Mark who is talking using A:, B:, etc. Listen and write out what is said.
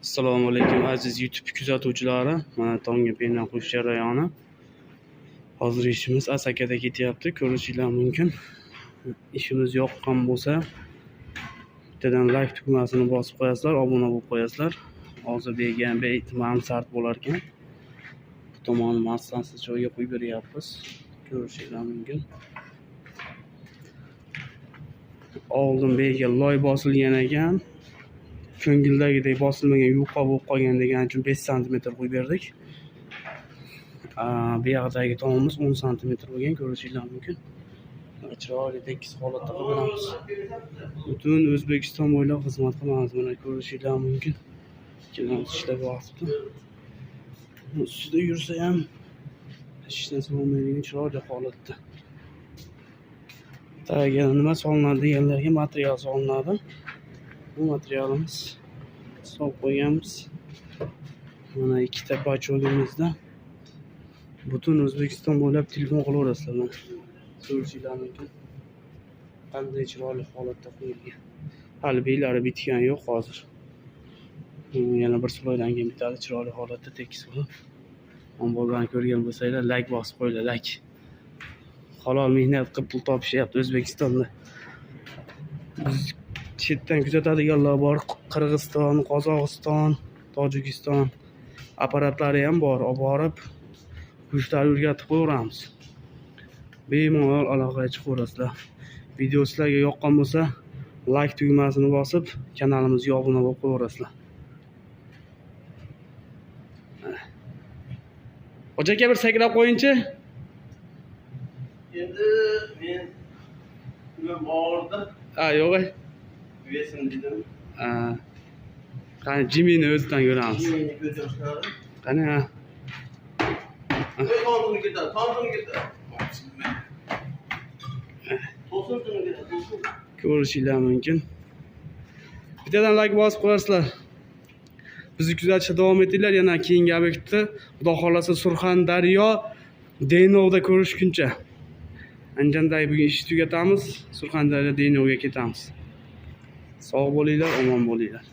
A: Assalomu alaykum aziz YouTube kuzatuvchilari. Mana tongga pendan qo'yish jarayoni. Hozir ishimiz Asakada ketyapti. Ko'rishingiz mumkin. İşimiz yoqqan bo'lsa, bittadan like tugmasini bosib qo'yasizlar, obuna bo'lib qo'yasizlar. Hozir degan mansard bo'lar ekan. Bu tomonni mastansiz joyga qo'yib beryapmiz. Ko'rishingiz mumkin. Oldin bega loy bosilgan ekan. Ko'ngildagidek bosilmagan, yuqa bo'lib qolgan degan uchun 5 sm qo'yib berdik. Bu yoqdagi tomimiz 10 sm bo'lgan, ko'rishingiz mumkin. Chiroyli tekis holatda qilamiz. Butun O'zbekiston bo'ylab xizmat qilamiz. Mana ko'rishingiz mumkin. Ikkalamiz ishlab yotibdi. Ustida yursa ham hech narsa bo'lmaydigan chiroyli holatda. Tagiga nima solinadi deganlarga material solinadi. Bu materialimiz solib qo'yganmiz. Mana ikkita bachogimizda butun O'zbekiston bo'ylab telefon qilaverasizlar. Mana ko'rishingiz mumkin. Qanday chiroyli holatda qo'yilgan. Hali beylari bitgani yo'q hozir. Yana bir sloydan keyin bitadi, chiroyli holatda tekis bo'lib. Omborlarni ko'rgan bo'lsanglar, like bosib qo'yinglar, like. Halol mehnat qilib pul topishyapti O'zbekistonda. Biz chetdan kuzatadiganlar bor. Qirg'iziston, Qozog'iston, Tojikiston apparatlari ham bor. Olib borib kuchlarni o'rgatib qo'yamiz. Bemalol aloqaga chiqaverasizlar. Video sizlarga yoqqan bo'lsa, like tugmasini bosib, kanalimizga obuna bo'lib qo'yaverasizlar. Hoca aka bir sakrab qo'yingchi.
B: Endi men nima bordi?
A: Yo'q.
B: Uyasin dedim.
A: Qani Jimini o'zidan ko'ramiz.
B: Jimini ko'rasizlar.
A: Qani ha.
B: To'g'ri ketadi, to'g'ri ketadi. To'g'ri ketadi.
A: Ko'rishingiz mumkin. Bittadan like bosib qo'yasizlar. Bizni kuzatishda davom etinglar. Yana keyingi obyektni Xudo xolasa Surxondaryo Denovda ko'rishguncha. Anjandagi bugun ishni tugatamiz. Surxondaryo Denovga ketamiz. Sog' bo'linglar, omon bo'linglar.